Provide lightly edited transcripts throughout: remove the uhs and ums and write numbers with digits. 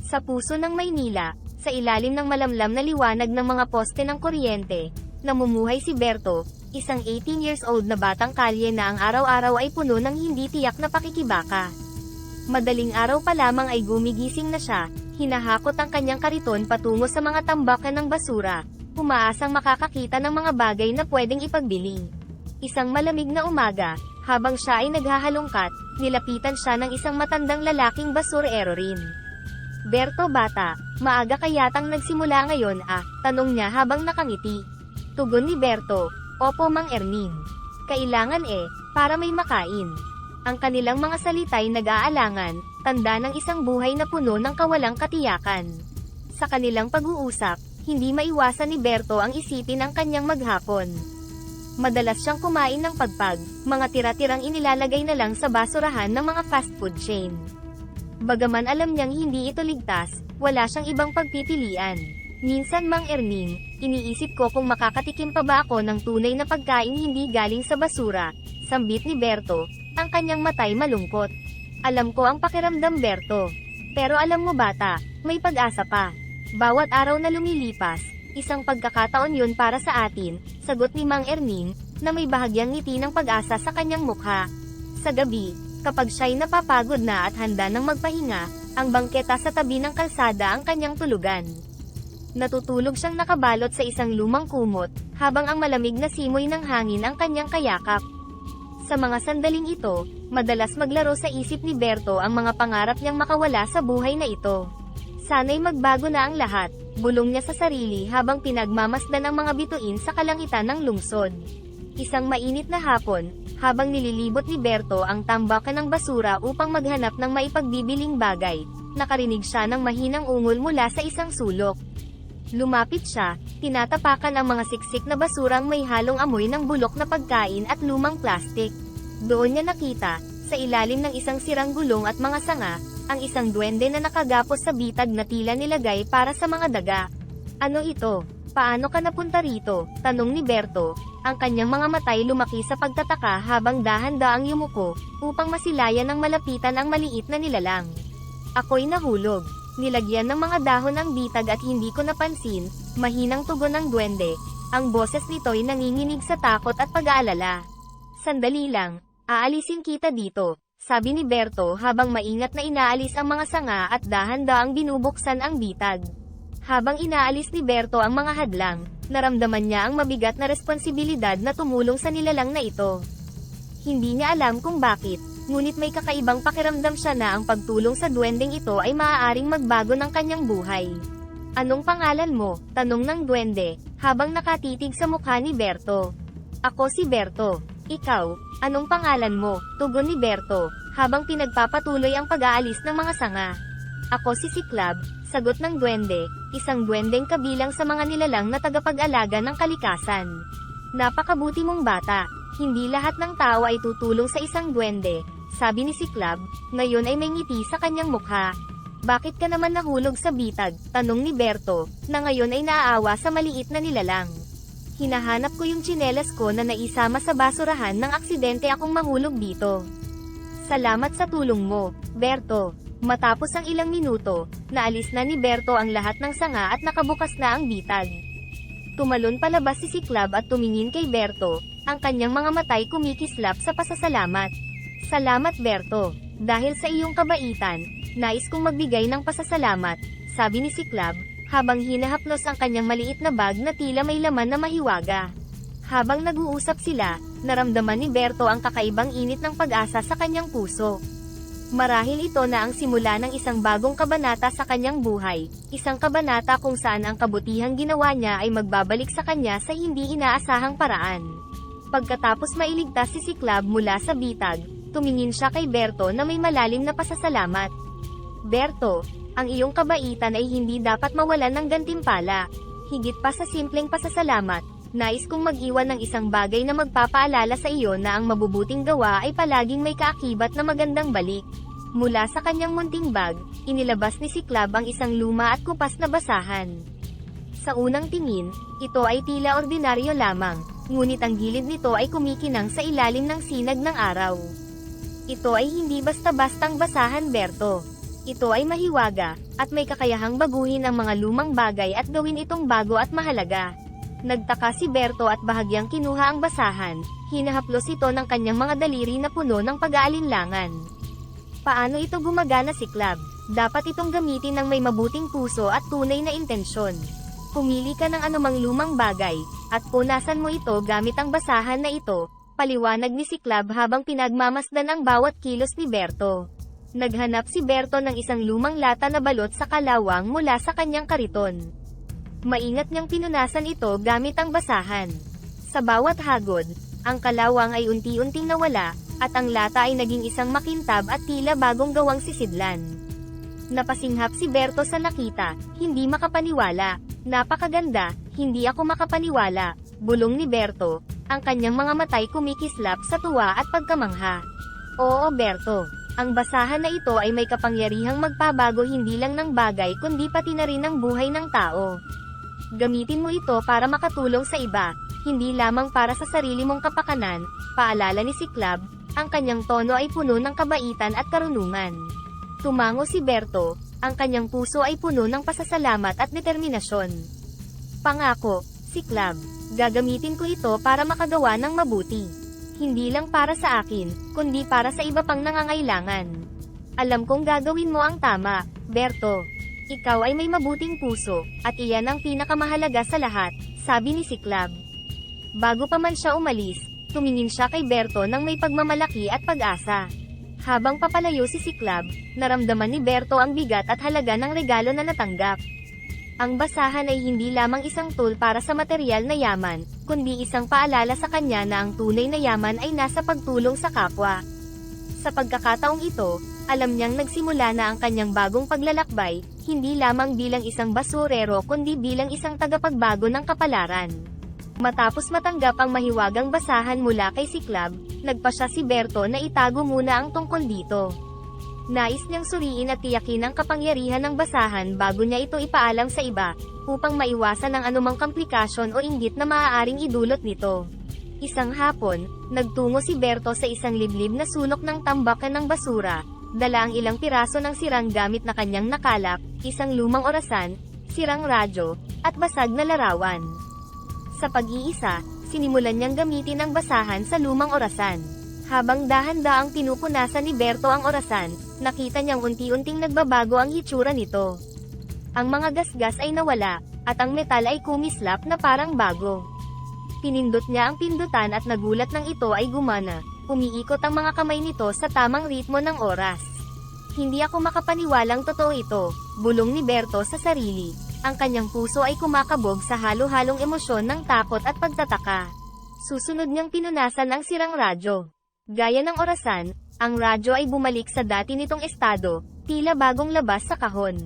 Sa puso ng Maynila, sa ilalim ng malamlam na liwanag ng mga poste ng kuryente, namumuhay si Berto, isang 18 years old na batang kalye na ang araw-araw ay puno ng hindi tiyak na pakikibaka. Madaling araw pa lamang ay gumigising na siya, hinahakot ang kanyang kariton patungo sa mga tambakan ng basura, umaasang makakakita ng mga bagay na pwedeng ipagbili. Isang malamig na umaga, habang siya ay naghahalongkat, nilapitan siya ng isang matandang lalaking basurero rin. "Berto bata, maaga kayatang nagsimula ngayon tanong niya habang nakangiti. Tugon ni Berto, "Opo Mang Erning. Kailangan para may makain." Ang kanilang mga salita'y nag-aalangan, tanda ng isang buhay na puno ng kawalang katiyakan. Sa kanilang pag-uusap, hindi maiwasan ni Berto ang isipin ang kanyang maghapon. Madalas siyang kumain ng pagpag, mga tira-tirang inilalagay na lang sa basurahan ng mga fast food chain. Bagaman alam niyang hindi ito ligtas, wala siyang ibang pagpipilian. "Minsan Mang Erning, iniisip ko kung makakatikim pa ba ako ng tunay na pagkain hindi galing sa basura," sambit ni Berto, ang kanyang matay malungkot. "Alam ko ang pakiramdam Berto. Pero alam mo bata, may pag-asa pa. Bawat araw na lumilipas, isang pagkakataon yun para sa atin," sagot ni Mang Erning, na may bahagyang ngiti ng pag-asa sa kanyang mukha. Sa gabi, kapag siya'y napapagod na at handa ng magpahinga, ang bangketa sa tabi ng kalsada ang kanyang tulugan. Natutulog siyang nakabalot sa isang lumang kumot, habang ang malamig na simoy ng hangin ang kanyang kayakap. Sa mga sandaling ito, madalas maglaro sa isip ni Berto ang mga pangarap niyang makawala sa buhay na ito. Sana'y magbago na ang lahat, bulong niya sa sarili habang pinagmamasdan ang mga bituin sa kalangitan ng lungsod. Isang mainit na hapon, habang nililibot ni Berto ang tambakan ng basura upang maghanap ng maipagbibiling bagay, nakarinig siya ng mahinang ungol mula sa isang sulok. Lumapit siya, tinatapakan ang mga siksik na basurang may halong amoy ng bulok na pagkain at lumang plastik. Doon niya nakita, sa ilalim ng isang sirang gulong at mga sanga, ang isang duwende na nakagapos sa bitag na tila nilagay para sa mga daga. "Ano ito? Paano ka napunta rito?" tanong ni Berto, ang kanyang mga matay lumaki sa pagtataka habang dahan-daang yumuko, upang masilayan ng malapitan ang maliit na nilalang. "Ako'y nahulog. Nilagyan ng mga dahon ang bitag at hindi ko napansin," mahinang tugon ng duwende. Ang boses nito'y nanginginig sa takot at pag-aalala. "Sandali lang, aalisin kita dito," sabi ni Berto habang maingat na inaalis ang mga sanga at dahan-daang binubuksan ang bitag. Habang inaalis ni Berto ang mga hadlang, naramdaman niya ang mabigat na responsibilidad na tumulong sa nilalang na ito. Hindi niya alam kung bakit, ngunit may kakaibang pakiramdam siya na ang pagtulong sa duwendeng ito ay maaaring magbago ng kanyang buhay. "Anong pangalan mo?" tanong ng duwende, habang nakatitig sa mukha ni Berto. "Ako si Berto. Ikaw, anong pangalan mo?" tugon ni Berto, habang pinagpapatuloy ang pag-aalis ng mga sanga. "Ako si Siklab," sagot ng duwende, isang duwendeng kabilang sa mga nilalang na tagapag-alaga ng kalikasan. "Napakabuti mong bata. Hindi lahat ng tao ay tutulong sa isang duwende," sabi ni Siklab, ngayon ay may ngiti sa kanyang mukha. "Bakit ka naman nahulog sa bitag?" tanong ni Berto, na ngayon ay naaawa sa maliit na nilalang. "Hinahanap ko yung tsinelas ko na naisama sa basurahan nang aksidente akong mahulog dito. Salamat sa tulong mo, Berto." Matapos ang ilang minuto, naalis na ni Berto ang lahat ng sanga at nakabukas na ang bitag. Tumalon palabas si Siklab at tumingin kay Berto, ang kanyang mga matay kumikislap sa pasasalamat. "Salamat Berto. Dahil sa iyong kabaitan, nais kong magbigay ng pasasalamat," sabi ni Siklab, habang hinahaplos ang kanyang maliit na bag na tila may laman na mahiwaga. Habang nag-uusap sila, naramdaman ni Berto ang kakaibang init ng pag-asa sa kanyang puso. Marahil ito na ang simula ng isang bagong kabanata sa kanyang buhay, isang kabanata kung saan ang kabutihang ginawa niya ay magbabalik sa kanya sa hindi inaasahang paraan. Pagkatapos mailigtas si Siklab mula sa bitag, tumingin siya kay Berto na may malalim na pasasalamat. "Berto, ang iyong kabaitan ay hindi dapat mawalan ng gantimpala. Higit pa sa simpleng pasasalamat, nais kong mag-iwan ng isang bagay na magpapaalala sa iyo na ang mabubuting gawa ay palaging may kaakibat na magandang balik." Mula sa kanyang munting bag, inilabas ni Siklab ang isang luma at kupas na basahan. Sa unang tingin, ito ay tila ordinaryo lamang, ngunit ang gilid nito ay kumikinang sa ilalim ng sinag ng araw. "Ito ay hindi basta-bastang basahan Berto. Ito ay mahiwaga, at may kakayahang baguhin ang mga lumang bagay at gawin itong bago at mahalaga. Nagtaka si Berto at bahagyang kinuha ang basahan, hinahaplos ito ng kanyang mga daliri na puno ng pag-aalinlangan. Paano ito gumagana si Club? Dapat itong gamitin ng may mabuting puso at tunay na intensyon. Pumili ka ng anumang lumang bagay, at punasan mo ito gamit ang basahan na ito, paliwanag ni si Club habang pinagmamasdan ang bawat kilos ni Berto. Naghanap si Berto ng isang lumang lata na balot sa kalawang mula sa kanyang kariton. Maingat niyang pinunasan ito gamit ang basahan. Sa bawat hagod, ang kalawang ay unti-unting nawala, at ang lata ay naging isang makintab at tila bagong gawang sisidlan. Napasinghap si Berto sa nakita, hindi makapaniwala. Napakaganda, hindi ako makapaniwala, bulong ni Berto, ang kanyang mga matay kumikislap sa tuwa at pagkamangha. Oo Berto, ang basahan na ito ay may kapangyarihang magpabago hindi lang ng bagay kundi pati na rin ng buhay ng tao. Gamitin mo ito para makatulong sa iba, hindi lamang para sa sarili mong kapakanan, paalala ni si Club, ang kanyang tono ay puno ng kabaitan at karunungan. Tumango si Berto, ang kanyang puso ay puno ng pasasalamat at determinasyon. Pangako, si Club, gagamitin ko ito para makagawa ng mabuti. Hindi lang para sa akin, kundi para sa iba pang nangangailangan. Alam kong gagawin mo ang tama, Berto. Ikaw ay may mabuting puso, at iyan ang pinakamahalaga sa lahat, sabi ni si Club. Bago pa man siya umalis, tumingin siya kay Berto ng may pagmamalaki at pag-asa. Habang papalayo si Club, naramdaman ni Berto ang bigat at halaga ng regalo na natanggap. Ang basahan ay hindi lamang isang tool para sa material na yaman, kundi isang paalala sa kanya na ang tunay na yaman ay nasa pagtulong sa kapwa. Sa pagkakataong ito, alam niyang nagsimula na ang kanyang bagong paglalakbay, hindi lamang bilang isang basurero kundi bilang isang tagapagbago ng kapalaran. Matapos matanggap ang mahiwagang basahan mula kay si Club, nagpasya si Berto na itago muna ang tungkol dito. Nais niyang suriin at tiyakin ang kapangyarihan ng basahan bago niya ito ipaalam sa iba, upang maiwasan ang anumang komplikasyon o inggit na maaaring idulot nito. Isang hapon, nagtungo si Berto sa isang liblib na sulok ng tambakan ng basura, dala ang ilang piraso ng sirang gamit na kanyang nakalap, isang lumang orasan, sirang radyo, at basag na larawan. Sa pag-iisa, sinimulan niyang gamitin ang basahan sa lumang orasan. Habang dahan-daang pinupunasan ni Berto ang orasan, nakita niyang unti-unting nagbabago ang hitsura nito. Ang mga gasgas ay nawala, at ang metal ay kumislap na parang bago. Pinindot niya ang pindutan at nagulat nang ito ay gumana. Umiikot ang mga kamay nito sa tamang ritmo ng oras. Hindi ako makapaniwalang totoo ito, bulong ni Berto sa sarili. Ang kanyang puso ay kumakabog sa halo-halong emosyon ng takot at pagtataka. Susunod niyang pinunasan ang sirang radyo. Gaya ng orasan, ang radyo ay bumalik sa dati nitong estado, tila bagong labas sa kahon.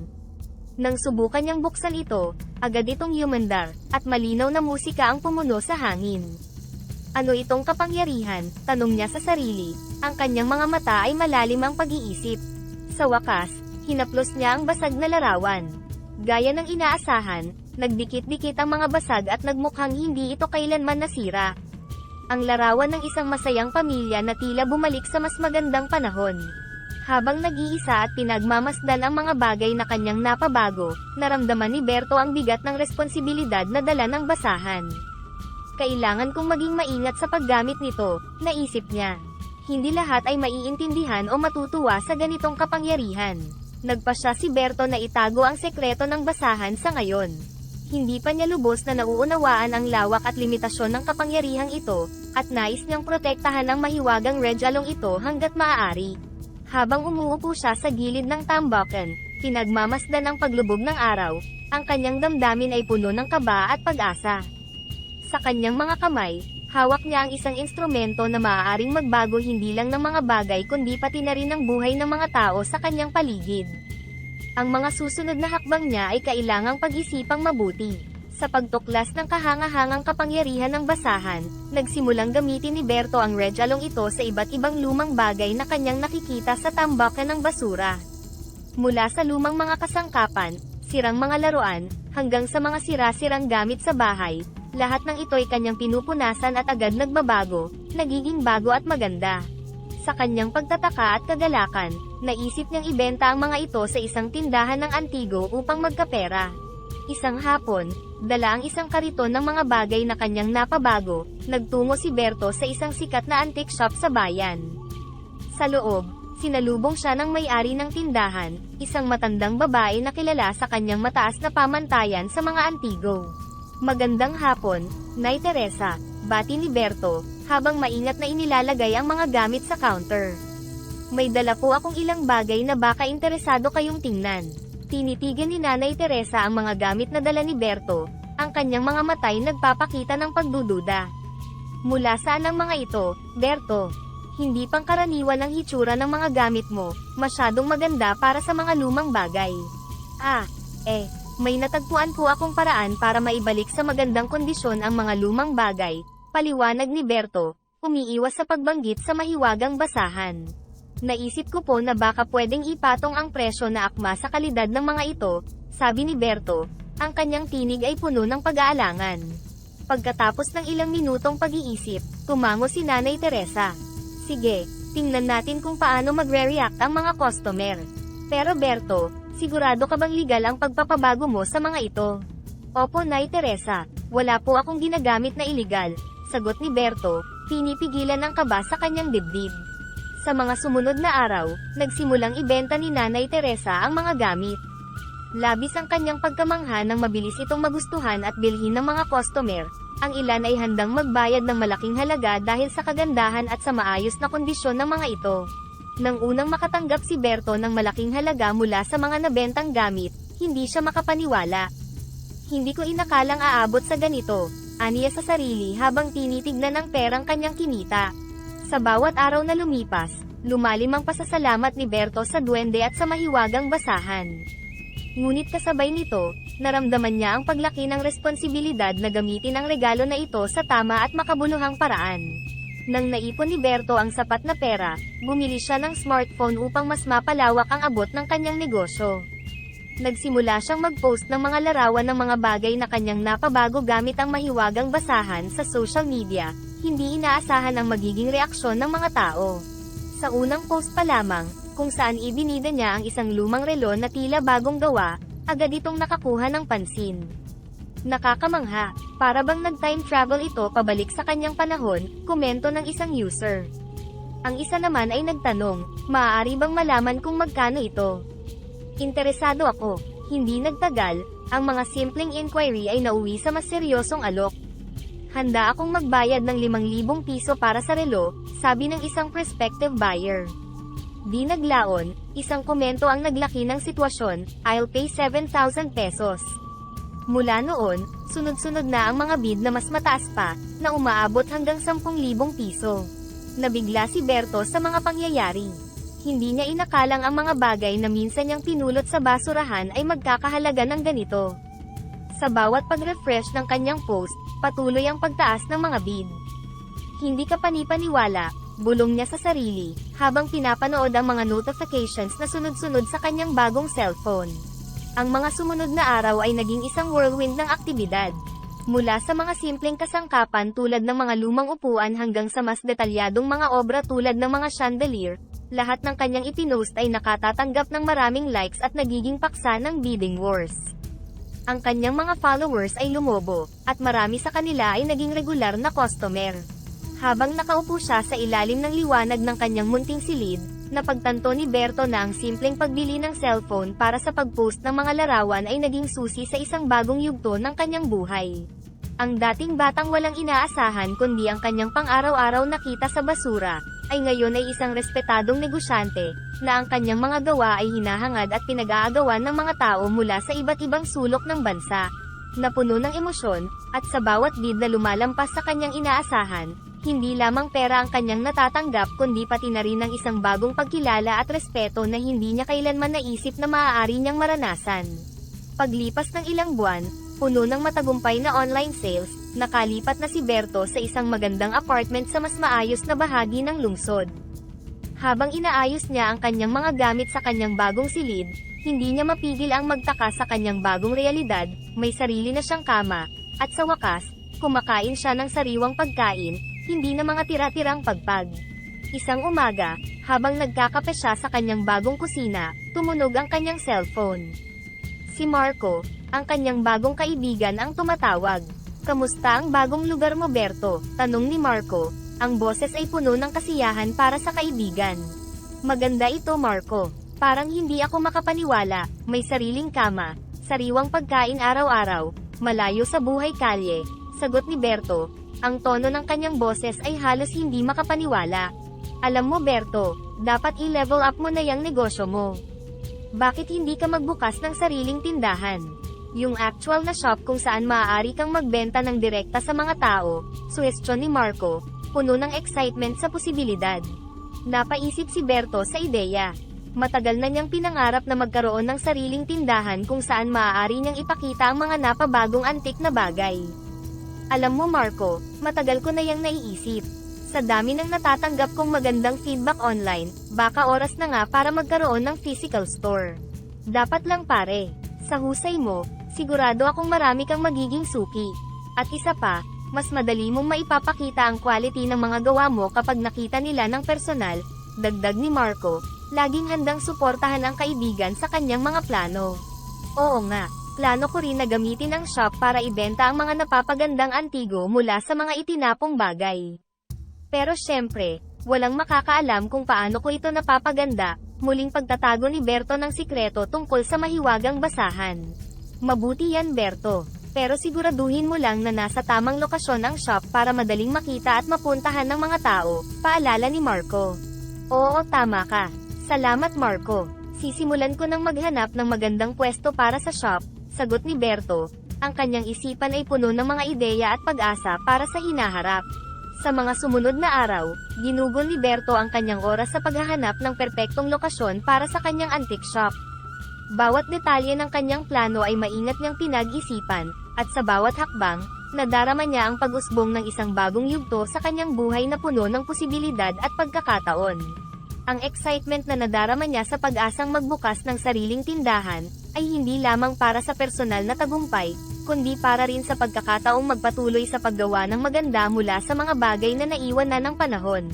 Nang subukan niyang buksan ito, agad itong humandar, at malinaw na musika ang pumuno sa hangin. Ano itong kapangyarihan? Tanong niya sa sarili, ang kanyang mga mata ay malalim ang pag-iisip. Sa wakas, hinaplos niya ang basag na larawan. Gaya ng inaasahan, nagdikit-dikit ang mga basag at nagmukhang hindi ito kailanman nasira. Ang larawan ng isang masayang pamilya na tila bumalik sa mas magandang panahon. Habang nag-iisa at pinagmamasdan ang mga bagay na kanyang napabago, naramdaman ni Berto ang bigat ng responsibilidad na dala ng basahan. Kailangan kong maging maingat sa paggamit nito, naisip niya. Hindi lahat ay maiintindihan o matutuwa sa ganitong kapangyarihan. Nagpasya si Berto na itago ang sekreto ng basahan sa ngayon. Hindi pa niya lubos na nauunawaan ang lawak at limitasyon ng kapangyarihang ito, at nais niyang protektahan ang mahiwagang redyalong ito hanggat maaari. Habang umuupo siya sa gilid ng tambakan, pinagmamasdan ang paglubog ng araw, ang kanyang damdamin ay puno ng kaba at pag-asa. Sa kanyang mga kamay, hawak niya ang isang instrumento na maaaring magbago hindi lang ng mga bagay kundi pati na rin ang buhay ng mga tao sa kanyang paligid. Ang mga susunod na hakbang niya ay kailangang pag-isipang mabuti. Sa pagtuklas ng kahangahangang kapangyarihan ng basahan, nagsimulang gamitin ni Berto ang redyalong ito sa iba't ibang lumang bagay na kanyang nakikita sa tambakan ng basura. Mula sa lumang mga kasangkapan, sirang mga laruan, hanggang sa mga sira-sirang gamit sa bahay, lahat ng ito ay kanyang pinupunasan at agad nagbabago, nagiging bago at maganda. Sa kanyang pagtataka at kagalakan, naisip niyang ibenta ang mga ito sa isang tindahan ng antigo upang magkapera. Isang hapon, dala ang isang kariton ng mga bagay na kanyang napabago, nagtungo si Berto sa isang sikat na antique shop sa bayan. Sa loob, sinalubong siya ng may-ari ng tindahan, isang matandang babae na kilala sa kanyang mataas na pamantayan sa mga antigo. Magandang hapon, Nay Teresa, bati ni Berto, habang maingat na inilalagay ang mga gamit sa counter. May dala po akong ilang bagay na baka interesado kayong tingnan. Tinitigan ni Nanay Teresa ang mga gamit na dala ni Berto, ang kanyang mga matay nagpapakita ng pagdududa. Mula saan ang mga ito, Berto? Hindi pangkaraniwan ang hitsura ng mga gamit mo, masyadong maganda para sa mga lumang bagay. May natagpuan po akong paraan para maibalik sa magandang kondisyon ang mga lumang bagay, paliwanag ni Berto, umiiwas sa pagbanggit sa mahiwagang basahan. Naisip ko po na baka pwedeng ipatong ang presyo na akma sa kalidad ng mga ito, sabi ni Berto, ang kanyang tinig ay puno ng pag-aalangan. Pagkatapos ng ilang minutong pag-iisip, tumango si Nanay Teresa. Sige, tingnan natin kung paano magre-react ang mga customer. Pero Berto, sigurado ka bang legal ang pagpapabago mo sa mga ito? Opo Nay Teresa, wala po akong ginagamit na iligal, sagot ni Berto, pinipigilan ang kaba sa kanyang dibdib. Sa mga sumunod na araw, nagsimulang ibenta ni Nanay Teresa ang mga gamit. Labis ang kanyang pagkamangha nang mabilis itong magustuhan at bilhin ng mga customer. Ang ilan ay handang magbayad ng malaking halaga dahil sa kagandahan at sa maayos na kondisyon ng mga ito. Nang unang makatanggap si Berto ng malaking halaga mula sa mga nabentang gamit, hindi siya makapaniwala. Hindi ko inakalang aabot sa ganito, aniya sa sarili habang tinitignan ang perang kanyang kinita. Sa bawat araw na lumipas, lumalim ang pasasalamat ni Berto sa duwende at sa mahiwagang basahan. Ngunit kasabay nito, naramdaman niya ang paglaki ng responsibilidad na gamitin ang regalo na ito sa tama at makabuluhang paraan. Nang naipon ni Berto ang sapat na pera, bumili siya ng smartphone upang mas mapalawak ang abot ng kanyang negosyo. Nagsimula siyang mag-post ng mga larawan ng mga bagay na kanyang napabago gamit ang mahiwagang basahan sa social media, hindi inaasahan ang magiging reaksyon ng mga tao. Sa unang post pa lamang, kung saan ibinida niya ang isang lumang relo na tila bagong gawa, agad itong nakakuha ng pansin. Nakakamangha, para bang nag-time travel ito pabalik sa kanyang panahon, komento ng isang user. Ang isa naman ay nagtanong, maaari bang malaman kung magkano ito? Interesado ako. Hindi nagtagal, ang mga simpleng inquiry ay nauwi sa mas seryosong alok. Handa akong magbayad ng 5,000 piso para sa relo, sabi ng isang prospective buyer. Di naglaon, isang komento ang naglaki ng sitwasyon, I'll pay 7,000 pesos. Mula noon, sunod-sunod na ang mga bid na mas mataas pa, na umaabot hanggang 10,000 piso. Nabigla si Berto sa mga pangyayari. Hindi niya inakalang ang mga bagay na minsan niyang pinulot sa basurahan ay magkakahalaga ng ganito. Sa bawat pag-refresh ng kanyang post, patuloy ang pagtaas ng mga bid. Hindi ka panipaniwala, bulong niya sa sarili, habang pinapanood ang mga notifications na sunod-sunod sa kanyang bagong cellphone. Ang mga sumunod na araw ay naging isang whirlwind ng aktibidad. Mula sa mga simpleng kasangkapan tulad ng mga lumang upuan hanggang sa mas detalyadong mga obra tulad ng mga chandelier, lahat ng kanyang ipinost ay nakatatanggap ng maraming likes at nagiging paksa ng bidding wars. Ang kanyang mga followers ay lumobo, at marami sa kanila ay naging regular na customer. Habang nakaupo siya sa ilalim ng liwanag ng kanyang munting silid, napagtanto ni Berto na ang simpleng pagbili ng cellphone para sa pag-post ng mga larawan ay naging susi sa isang bagong yugto ng kanyang buhay. Ang dating batang walang inaasahan kundi ang kanyang pang-araw-araw na kita sa basura, ay ngayon ay isang respetadong negosyante, na ang kanyang mga gawa ay hinahangad at pinag-aagawan ng mga tao mula sa iba't ibang sulok ng bansa. Napuno ng emosyon, at sa bawat bid na lumalampas sa kanyang inaasahan, hindi lamang pera ang kanyang natatanggap kundi pati na rin ang isang bagong pagkilala at respeto na hindi niya kailanman naisip na maaari niyang maranasan. Paglipas ng ilang buwan, puno ng matagumpay na online sales, nakalipat na si Berto sa isang magandang apartment sa mas maayos na bahagi ng lungsod. Habang inaayos niya ang kanyang mga gamit sa kanyang bagong silid, hindi niya mapigil ang magtaka sa kanyang bagong realidad, may sarili na siyang kama, at sa wakas, kumakain siya ng sariwang pagkain, hindi na mga tira-tirang pagpag. Isang umaga, habang nagkakape siya sa kanyang bagong kusina, tumunog ang kanyang cellphone. Si Marco, ang kanyang bagong kaibigan ang tumatawag. "Kamusta ang bagong lugar mo, Berto?" tanong ni Marco. Ang boses ay puno ng kasiyahan para sa kaibigan. "Maganda ito, Marco. Parang hindi ako makapaniwala, may sariling kama, sariwang pagkain araw-araw, malayo sa buhay kalye," sagot ni Berto. Ang tono ng kanyang boses ay halos hindi makapaniwala. "Alam mo, Berto, dapat i-level up mo na yung negosyo mo. Bakit hindi ka magbukas ng sariling tindahan? Yung actual na shop kung saan maaari kang magbenta ng direkta sa mga tao," suhestyon ni Marco, puno ng excitement sa posibilidad. Napaisip si Berto sa ideya. Matagal na niyang pinangarap na magkaroon ng sariling tindahan kung saan maaari niyang ipakita ang mga napabagong antik na bagay. "Alam mo, Marco, matagal ko na yang naiisip. Sa dami ng natatanggap kong magandang feedback online, baka oras na nga para magkaroon ng physical store. Dapat lang pare. Sa husay mo, sigurado akong marami kang magiging suki. At isa pa, mas madali mong maipapakita ang quality ng mga gawa mo kapag nakita nila ng personal," dagdag ni Marco, laging handang suportahan ang kaibigan sa kanyang mga plano. "Oo nga, plano ko rin na gamitin ang shop para ibenta ang mga napapagandang antigo mula sa mga itinapong bagay. Pero syempre, walang makakaalam kung paano ko ito napapaganda," muling pagtatago ni Berto ng sikreto tungkol sa mahiwagang basahan. "Mabuti yan, Berto. Pero siguraduhin mo lang na nasa tamang lokasyon ang shop para madaling makita at mapuntahan ng mga tao," paalala ni Marco. "Oo, tama ka. Salamat, Marco. Sisimulan ko ng maghanap ng magandang pwesto para sa shop," sagot ni Berto. Ang kanyang isipan ay puno ng mga ideya at pag-asa para sa hinaharap. Sa mga sumunod na araw, ginugol ni Berto ang kanyang oras sa paghahanap ng perpektong lokasyon para sa kanyang antique shop. Bawat detalye ng kanyang plano ay maingat niyang pinag-isipan, at sa bawat hakbang, nadarama niya ang pag-usbong ng isang bagong yugto sa kanyang buhay na puno ng posibilidad at pagkakataon. Ang excitement na nadarama niya sa pag-asang magbukas ng sariling tindahan, ay hindi lamang para sa personal na tagumpay, kundi para rin sa pagkakataong magpatuloy sa paggawa ng maganda mula sa mga bagay na naiwan na ng panahon.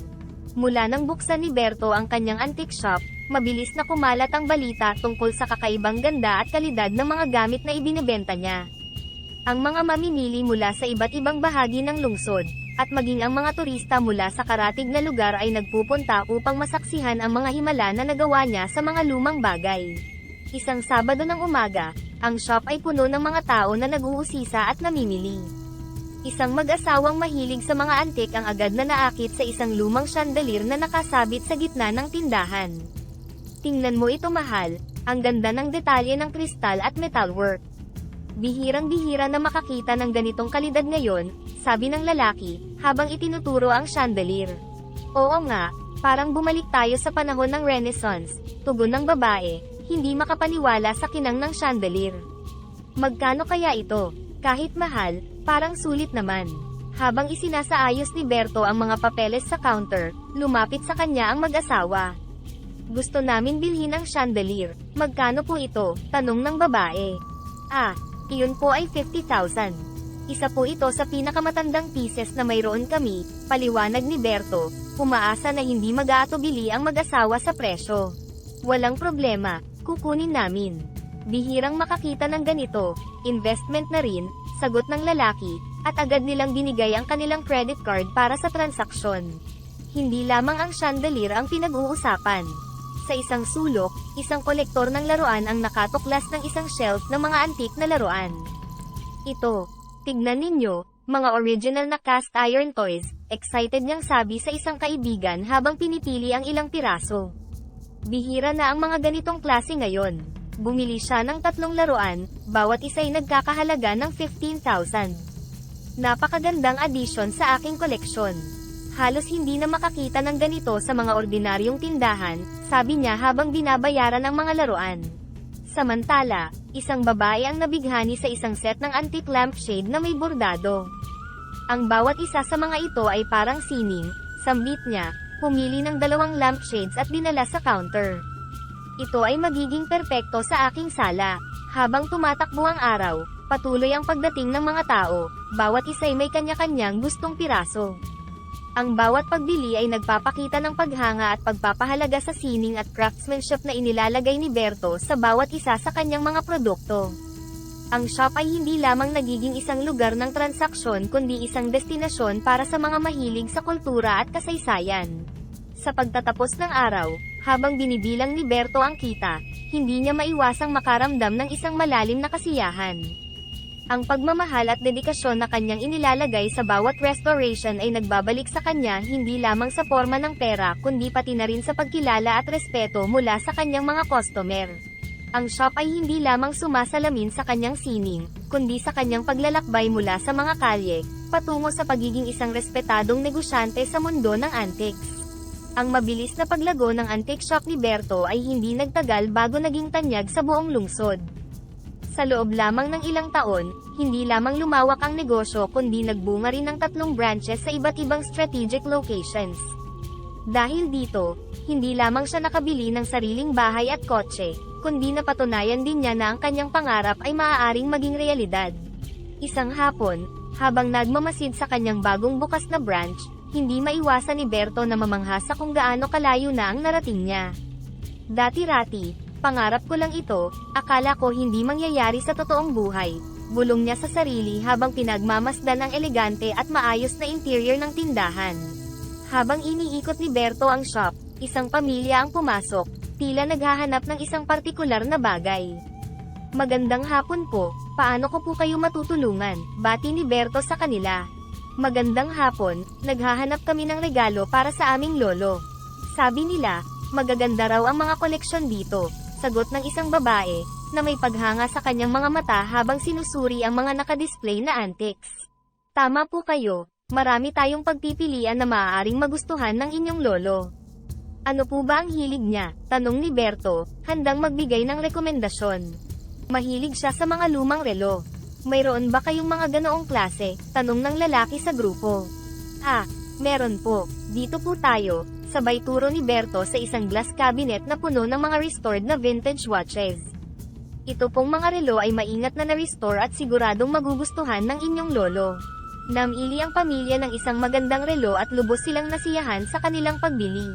Mula nang buksan ni Berto ang kanyang antique shop, mabilis na kumalat ang balita tungkol sa kakaibang ganda at kalidad ng mga gamit na ibinebenta niya. Ang mga mamimili mula sa iba't ibang bahagi ng lungsod, at maging ang mga turista mula sa karatig na lugar ay nagpupunta upang masaksihan ang mga himala na nagawa niya sa mga lumang bagay. Isang Sabado ng umaga, ang shop ay puno ng mga tao na nag-uusisa at namimili. Isang mag-asawang mahilig sa mga antik ang agad na naakit sa isang lumang chandelier na nakasabit sa gitna ng tindahan. "Tingnan mo ito, mahal, ang ganda ng detalye ng kristal at metalwork. Bihirang-bihira na makakita ng ganitong kalidad ngayon," sabi ng lalaki, habang itinuturo ang chandelier. "Oo nga, parang bumalik tayo sa panahon ng Renaissance," tugon ng babae, hindi makapaniwala sa kinang ng chandelier. "Magkano kaya ito? Kahit mahal, parang sulit naman." Habang isinasaayos ni Berto ang mga papeles sa counter, lumapit sa kanya ang mag-asawa. "Gusto namin bilhin ang chandelier. Magkano po ito?" tanong ng babae. "Ah, iyon po ay 50,000. Isa po ito sa pinakamatandang pieces na mayroon kami," paliwanag ni Berto, umaasa na hindi mag-aatubili ang mag-asawa sa presyo. "Walang problema, kukunin namin. Bihirang makakita ng ganito, investment na rin," sagot ng lalaki, at agad nilang binigay ang kanilang credit card para sa transaksyon. Hindi lamang ang chandelier ang pinag-uusapan. Sa isang sulok, isang kolektor ng laruan ang nakatuklas ng isang shelf ng mga antik na laruan. "Ito, tignan ninyo, mga original na cast iron toys," excited niyang sabi sa isang kaibigan habang pinipili ang ilang piraso. Bihira na ang mga ganitong klase ngayon. Bumili siya ng 3 laruan, bawat isa ay nagkakahalaga ng 15,000. "Napakagandang addition sa aking koleksyon. Halos hindi na makakita ng ganito sa mga ordinaryong tindahan," sabi niya habang binabayaran ang mga laruan. Samantala, isang babae ang nabighani sa isang set ng antique lampshade na may bordado. Ang bawat isa sa mga ito ay parang sining, sambit niya. Pumili ng 2 lampshades at dinala sa counter. "Ito ay magiging perpekto sa aking sala." Habang tumatakbo ang araw, patuloy ang pagdating ng mga tao, bawat isa ay may kanya-kanyang gustong piraso. Ang bawat pagbili ay nagpapakita ng paghanga at pagpapahalaga sa sining at craftsmanship na inilalagay ni Berto sa bawat isa sa kanyang mga produkto. Ang shop ay hindi lamang nagiging isang lugar ng transaksyon kundi isang destinasyon para sa mga mahilig sa kultura at kasaysayan. Sa pagtatapos ng araw, habang binibilang ni Berto ang kita, hindi niya maiwasang makaramdam ng isang malalim na kasiyahan. Ang pagmamahal at dedikasyon na kanyang inilalagay sa bawat restoration ay nagbabalik sa kanya hindi lamang sa forma ng pera kundi pati na rin sa pagkilala at respeto mula sa kanyang mga customer. Ang shop ay hindi lamang sumasalamin sa kanyang sining, kundi sa kanyang paglalakbay mula sa mga kalye, patungo sa pagiging isang respetadong negosyante sa mundo ng antiques. Ang mabilis na paglago ng antique shop ni Berto ay hindi nagtagal bago naging tanyag sa buong lungsod. Sa loob lamang ng ilang taon, hindi lamang lumawak ang negosyo kundi nagbunga rin ng 3 branches sa iba't ibang strategic locations. Dahil dito, hindi lamang siya nakabili ng sariling bahay at kotse, kundi napatunayan din niya na ang kanyang pangarap ay maaaring maging realidad. Isang hapon, habang nagmamasid sa kanyang bagong bukas na branch, hindi maiwasan ni Berto na mamangha sa kung gaano kalayo na ang narating niya. Dati-rati, pangarap ko lang ito, akala ko hindi mangyayari sa totoong buhay, bulong niya sa sarili habang pinagmamasdan ang elegante at maayos na interior ng tindahan. Habang iniikot ni Berto ang shop, isang pamilya ang pumasok, tila naghahanap ng isang partikular na bagay. Magandang hapon po, paano ko po kayo matutulungan? Bati ni Berto sa kanila. Magandang hapon, naghahanap kami ng regalo para sa aming lolo. Sabi nila, magaganda raw ang mga koleksyon dito. Sagot ng isang babae, na may paghanga sa kanyang mga mata habang sinusuri ang mga nakadisplay na antiques. Tama po kayo, marami tayong pagpipilian na maaaring magustuhan ng inyong lolo. Ano po ba ang hilig niya? Tanong ni Berto, handang magbigay ng rekomendasyon. Mahilig siya sa mga lumang relo. Mayroon ba kayong mga ganoong klase? Tanong ng lalaki sa grupo. Meron po. Dito po tayo. Sabay turo ni Berto sa isang glass cabinet na puno ng mga restored na vintage watches. Ito pong mga relo ay maingat na na-restore at siguradong magugustuhan ng inyong lolo. Namili ang pamilya ng isang magandang relo at lubos silang nasiyahan sa kanilang pagbili.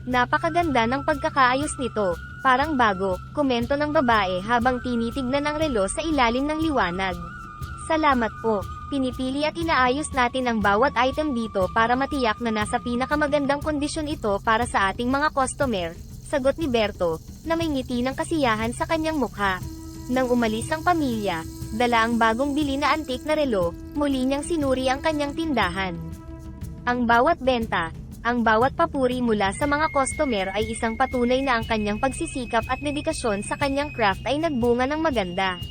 Napakaganda ng pagkakaayos nito, parang bago, komento ng babae habang tinitignan ang relo sa ilalim ng liwanag. Salamat po. Pinipili at inaayos natin ang bawat item dito para matiyak na nasa pinakamagandang kondisyon ito para sa ating mga customer, sagot ni Berto, na may ngiti ng kasiyahan sa kanyang mukha. Nang umalis ang pamilya, dala ang bagong bili na antique na relo, muli niyang sinuri ang kanyang tindahan. Ang bawat benta, ang bawat papuri mula sa mga customer ay isang patunay na ang kanyang pagsisikap at dedikasyon sa kanyang craft ay nagbunga ng maganda.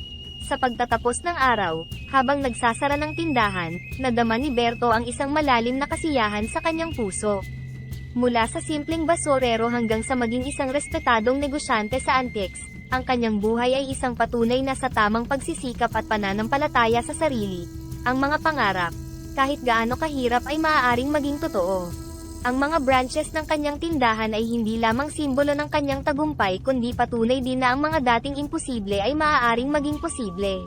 Sa pagtatapos ng araw, habang nagsasara ng tindahan, nadama ni Berto ang isang malalim na kasiyahan sa kanyang puso. Mula sa simpleng basurero hanggang sa maging isang respetadong negosyante sa antiques, ang kanyang buhay ay isang patunay na sa tamang pagsisikap at pananampalataya sa sarili. Ang mga pangarap, kahit gaano kahirap ay maaaring maging totoo. Ang mga branches ng kanyang tindahan ay hindi lamang simbolo ng kanyang tagumpay kundi patunay din na ang mga dating imposible ay maaaring maging posible.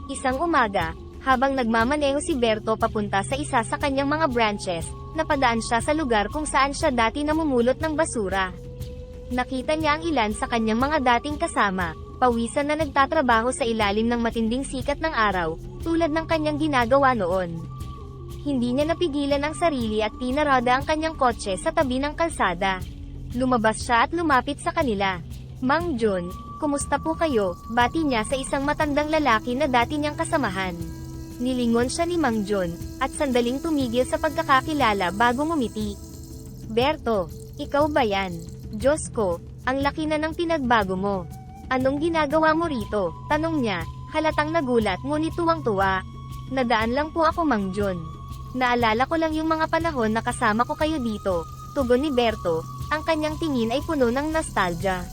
Isang umaga, habang nagmamaneho si Berto papunta sa isa sa kanyang mga branches, napadaan siya sa lugar kung saan siya dati namumulot ng basura. Nakita niya ang ilan sa kanyang mga dating kasama, pawisan na nagtatrabaho sa ilalim ng matinding sikat ng araw, tulad ng kanyang ginagawa noon. Hindi niya napigilan ang sarili at pinarada ang kanyang kotse sa tabi ng kalsada. Lumabas siya at lumapit sa kanila. Mang Jun, kumusta po kayo? Bati niya sa isang matandang lalaki na dati niyang kasamahan. Nilingon siya ni Mang Jun, at sandaling tumigil sa pagkakakilala bago ngumiti. Berto, ikaw ba yan? Diyos ko, ang laki na ng pinagbago mo. Anong ginagawa mo rito? Tanong niya, halatang nagulat ngunit tuwang-tuwa. Nadaan lang po ako Mang Jun. Naalala ko lang yung mga panahon na kasama ko kayo dito, tugon ni Berto, ang kanyang tingin ay puno ng nostalgia.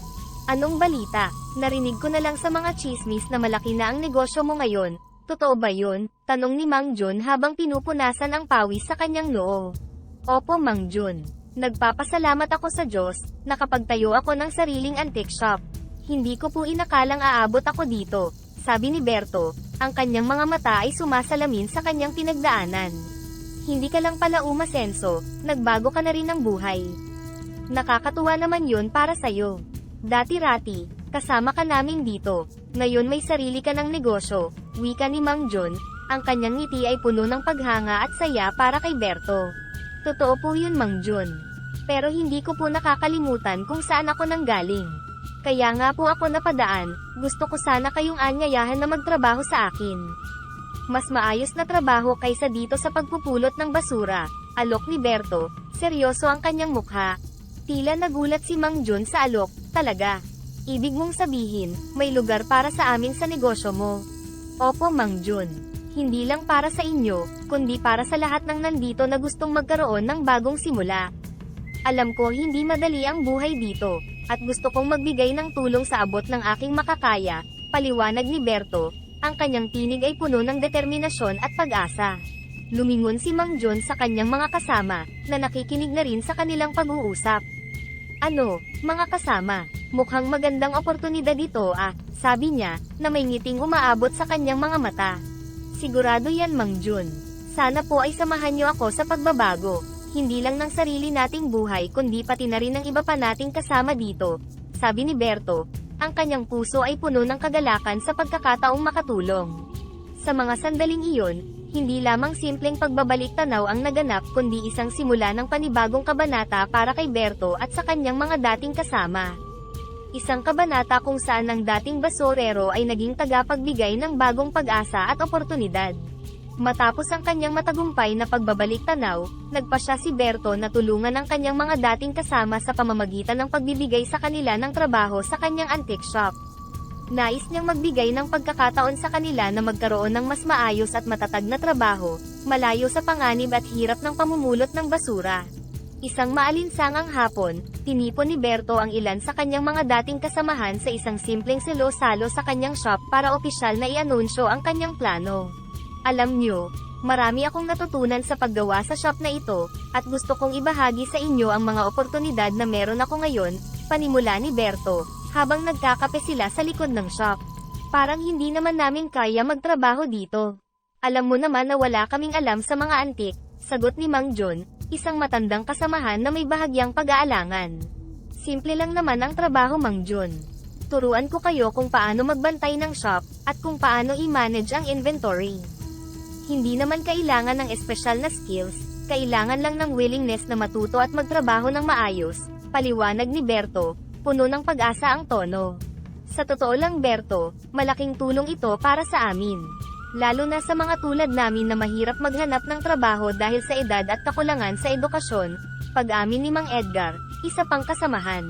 Anong balita? Narinig ko na lang sa mga chismis na malaki na ang negosyo mo ngayon, totoo ba yun? Tanong ni Mang Jun habang pinupunasan ang pawis sa kanyang noo. Opo Mang Jun. Nagpapasalamat ako sa Diyos, nakapagtayo ako ng sariling antique shop. Hindi ko po inakalang aabot ako dito, sabi ni Berto, ang kanyang mga mata ay sumasalamin sa kanyang pinagdaanan. Hindi ka lang pala umasenso, nagbago ka na rin ng buhay. Nakakatuwa naman yun para sa'yo. Dati-rati, kasama ka namin dito. Ngayon may sarili ka ng negosyo, wika ni Mang John. Ang kanyang ngiti ay puno ng paghanga at saya para kay Berto. Totoo po yun, Mang John. Pero hindi ko po nakakalimutan kung saan ako nanggaling. Kaya nga po ako napadaan, gusto ko sana kayong anyayahan na magtrabaho sa akin. Mas maayos na trabaho kaysa dito sa pagpupulot ng basura. Alok ni Berto, seryoso ang kanyang mukha. Tila nagulat si Mang John sa alok, talaga. Ibig mong sabihin, may lugar para sa amin sa negosyo mo. Opo, Mang John. Hindi lang para sa inyo, kundi para sa lahat ng nandito na gustong magkaroon ng bagong simula. Alam ko hindi madali ang buhay dito, at gusto kong magbigay ng tulong sa abot ng aking makakaya, paliwanag ni Berto. Ang kanyang tinig ay puno ng determinasyon at pag-asa. Lumingon si Mang John sa kanyang mga kasama, na nakikinig na rin sa kanilang pag-uusap. Ano, mga kasama, mukhang magandang oportunidad ito sabi niya, na may ngiting umaabot sa kanyang mga mata. Sigurado yan, Mang John. Sana po ay samahan niyo ako sa pagbabago, hindi lang ng sarili nating buhay kundi pati na rin ng iba pa nating kasama dito, sabi ni Berto. Ang kanyang puso ay puno ng kagalakan sa pagkakataong makatulong. Sa mga sandaling iyon, hindi lamang simpleng pagbabalik tanaw ang naganap kundi isang simula ng panibagong kabanata para kay Berto at sa kanyang mga dating kasama. Isang kabanata kung saan ang dating basurero ay naging tagapagbigay ng bagong pag-asa at oportunidad. Matapos ang kanyang matagumpay na pagbabalik tanaw, nagpasya si Berto na tulungan ang kanyang mga dating kasama sa pamamagitan ng pagbibigay sa kanila ng trabaho sa kanyang antique shop. Nais niyang magbigay ng pagkakataon sa kanila na magkaroon ng mas maayos at matatag na trabaho, malayo sa panganib at hirap ng pamumulot ng basura. Isang maalinsangang hapon, tinipon ni Berto ang ilan sa kanyang mga dating kasamahan sa isang simpleng salo-salo sa kanyang shop para opisyal na i-anunsyo ang kanyang plano. Alam nyo, marami akong natutunan sa paggawa sa shop na ito, at gusto kong ibahagi sa inyo ang mga oportunidad na meron ako ngayon, panimula ni Berto, habang nagkakape sila sa likod ng shop. Parang hindi naman namin kaya magtrabaho dito. Alam mo naman na wala kaming alam sa mga antik, sagot ni Mang John, isang matandang kasamahan na may bahagyang pag-aalangan. Simple lang naman ang trabaho, Mang John. Turuan ko kayo kung paano magbantay ng shop, at kung paano i-manage ang inventory. Hindi naman kailangan ng espesyal na skills, kailangan lang ng willingness na matuto at magtrabaho ng maayos, paliwanag ni Berto, puno ng pag-asa ang tono. Sa totoo lang, Berto, malaking tulong ito para sa amin. Lalo na sa mga tulad namin na mahirap maghanap ng trabaho dahil sa edad at kakulangan sa edukasyon, pag-amin ni Mang Edgar, isa pang kasamahan.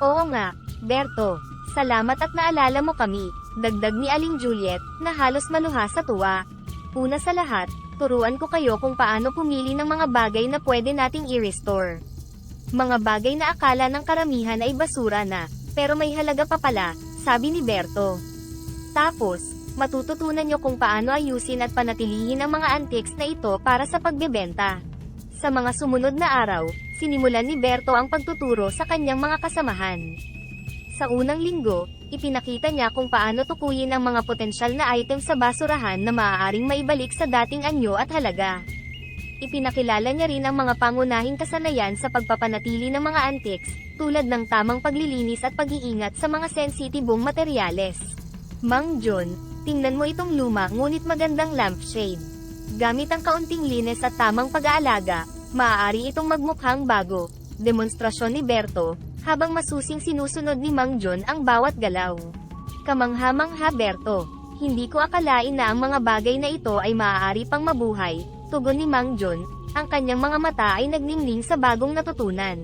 Oo nga, Berto, salamat at naalala mo kami, dagdag ni Aling Juliet, na halos maluha sa tuwa. Una sa lahat, turuan ko kayo kung paano pumili ng mga bagay na pwede nating i-restore. Mga bagay na akala ng karamihan ay basura na, pero may halaga pa pala, sabi ni Berto. Tapos, matututunan nyo kung paano ayusin at panatilihin ang mga antiques na ito para sa pagbebenta. Sa mga sumunod na araw, sinimulan ni Berto ang pagtuturo sa kanyang mga kasamahan. Sa unang linggo, ipinakita niya kung paano tukuyin ang mga potensyal na item sa basurahan na maaaring maibalik sa dating anyo at halaga. Ipinakilala niya rin ang mga pangunahing kasanayan sa pagpapanatili ng mga antiques, tulad ng tamang paglilinis at pag-iingat sa mga sensitibong materyales. Mang John, tingnan mo itong luma ngunit magandang lampshade. Gamit ang kaunting linis at tamang pag-aalaga, maaari itong magmukhang bago. Demonstrasyon ni Berto, habang masusing sinusunod ni Mang John ang bawat galaw. Kamangha-mangha, Berto. Hindi ko akalain na ang mga bagay na ito ay maaari pang mabuhay, tugon ni Mang John. Ang kanyang mga mata ay nagningning sa bagong natutunan.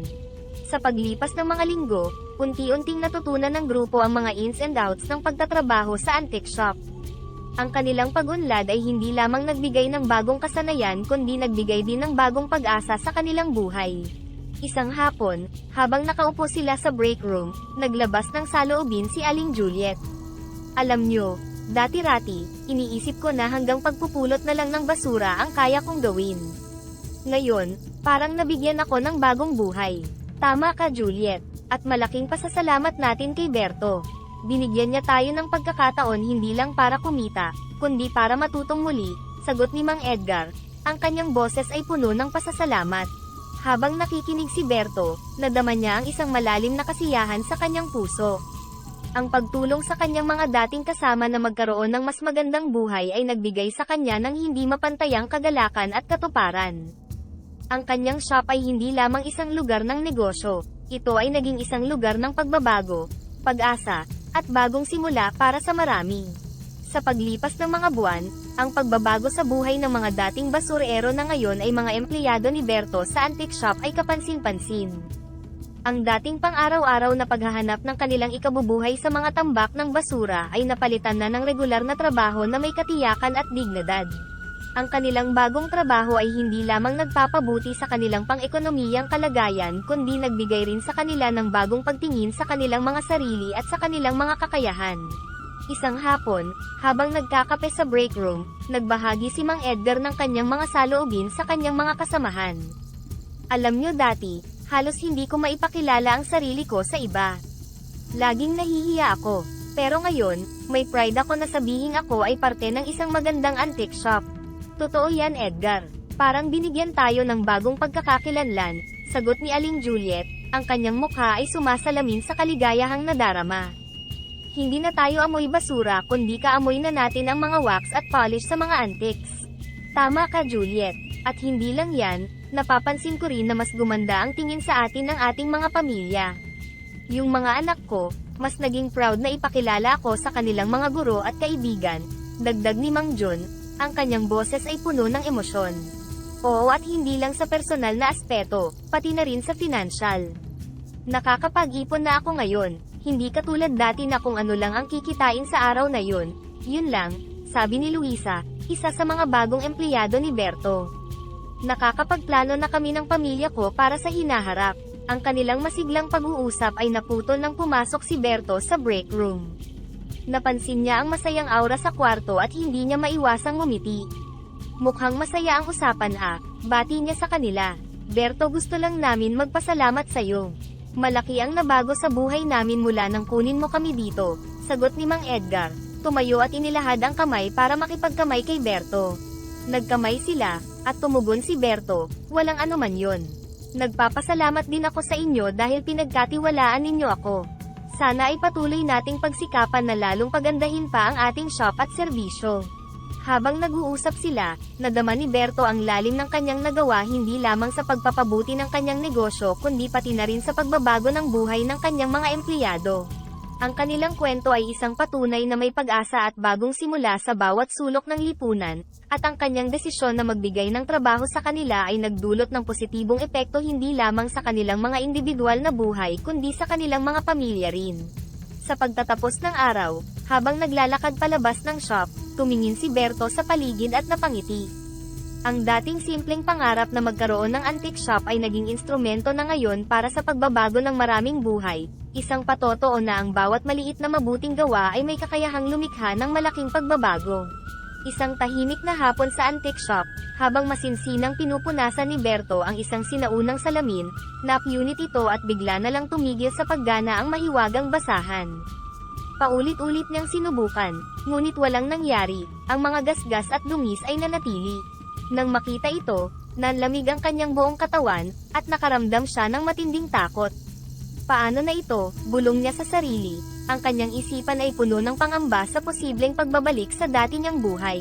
Sa paglipas ng mga linggo, unti-unting natutunan ng grupo ang mga ins and outs ng pagtatrabaho sa antique shop. Ang kanilang pag-unlad ay hindi lamang nagbigay ng bagong kasanayan kundi nagbigay din ng bagong pag-asa sa kanilang buhay. Isang hapon, habang nakaupo sila sa break room, naglabas ng saloobin si Aling Juliet. Alam nyo, dati-rati, iniisip ko na hanggang pagpupulot na lang ng basura ang kaya kong gawin. Ngayon, parang nabigyan ako ng bagong buhay. Tama ka, Juliet, at malaking pasasalamat natin kay Berto. Binigyan niya tayo ng pagkakataon hindi lang para kumita, kundi para matutong muli, sagot ni Mang Edgar. ang kanyang boses ay puno ng pasasalamat. Habang nakikinig si Berto, nadama niya ang isang malalim na kasiyahan sa kanyang puso. Ang pagtulong sa kanyang mga dating kasama na magkaroon ng mas magandang buhay ay nagbigay sa kanya ng hindi mapantayang kagalakan at katuparan. Ang kanyang shop ay hindi lamang isang lugar ng negosyo, ito ay naging isang lugar ng pagbabago, pag-asa, at bagong simula para sa marami. Sa paglipas ng mga buwan, ang pagbabago sa buhay ng mga dating basurero na ngayon ay mga empleyado ni Berto sa antique shop ay kapansin-pansin. Ang dating pang-araw-araw na paghahanap ng kanilang ikabubuhay sa mga tambak ng basura ay napalitan na ng regular na trabaho na may katiyakan at dignidad. Ang kanilang bagong trabaho ay hindi lamang nagpapabuti sa kanilang pang-ekonomiyang kalagayan kundi nagbigay rin sa kanila ng bagong pagtingin sa kanilang mga sarili at sa kanilang mga kakayahan. Isang hapon, habang nagkakape sa break room, nagbahagi si Mang Edgar ng kanyang mga saloobin sa kanyang mga kasamahan. Alam nyo dati, halos hindi ko maipakilala ang sarili ko sa iba. Laging nahihiya ako, pero ngayon, may pride ako na sabihing ako ay parte ng isang magandang antique shop. Totoo yan Edgar, parang binigyan tayo ng bagong pagkakakilanlan, sagot ni Aling Juliet, ang kanyang mukha ay sumasalamin sa kaligayahang nadarama. Hindi na tayo amoy basura kundi kaamoy na natin ang mga wax at polish sa mga antiques. Tama ka Juliet, at hindi lang yan, napapansin ko rin na mas gumanda ang tingin sa atin ng ating mga pamilya. Yung mga anak ko, mas naging proud na ipakilala ako sa kanilang mga guro at kaibigan, dagdag ni Mang John, ang kanyang boses ay puno ng emosyon. Oo at hindi lang sa personal na aspeto, pati na rin sa financial. Nakakapag-ipon na ako ngayon. Hindi katulad dati na kung ano lang ang kikitain sa araw na yun lang, sabi ni Luisa, isa sa mga bagong empleyado ni Berto. Nakakapagplano na kami ng pamilya ko para sa hinaharap. Ang kanilang masiglang pag-uusap ay naputol nang pumasok si Berto sa break room. Napansin niya ang masayang aura sa kwarto at hindi niya maiwasang ngumiti. Mukhang masaya ang usapan bati niya sa kanila. Berto gusto lang namin magpasalamat sa'yo. Malaki ang nabago sa buhay namin mula nang kunin mo kami dito, sagot ni Mang Edgar. Tumayo at inilahad ang kamay para makipagkamay kay Berto. Nagkamay sila, at tumugon si Berto, walang anuman yon. Nagpapasalamat din ako sa inyo dahil pinagkatiwalaan ninyo ako. Sana ay patuloy nating pagsikapan na lalong pagandahin pa ang ating shop at serbisyo. Habang nag-uusap sila, nadama ni Berto ang lalim ng kanyang nagawa hindi lamang sa pagpapabuti ng kanyang negosyo kundi pati na rin sa pagbabago ng buhay ng kanyang mga empleyado. Ang kanilang kwento ay isang patunay na may pag-asa at bagong simula sa bawat sulok ng lipunan, at ang kanyang desisyon na magbigay ng trabaho sa kanila ay nagdulot ng positibong epekto hindi lamang sa kanilang mga individual na buhay kundi sa kanilang mga pamilya rin. Sa pagtatapos ng araw, habang naglalakad palabas ng shop, tumingin si Berto sa paligid at napangiti. Ang dating simpleng pangarap na magkaroon ng antique shop ay naging instrumento na ngayon para sa pagbabago ng maraming buhay, isang patotoo na ang bawat maliit na mabuting gawa ay may kakayahang lumikha ng malaking pagbabago. Isang tahimik na hapon sa antique shop, habang masinsinang pinupunasan ni Berto ang isang sinaunang salamin, napunit ito at bigla na lang tumigil sa paggana ang mahiwagang basahan. Paulit-ulit niyang sinubukan, ngunit walang nangyari, ang mga gasgas at dungis ay nanatili. Nang makita ito, nanlamig ang kanyang buong katawan, at nakaramdam siya ng matinding takot. Paano na ito, bulong niya sa sarili, ang kanyang isipan ay puno ng pangamba sa posibleng pagbabalik sa dati niyang buhay.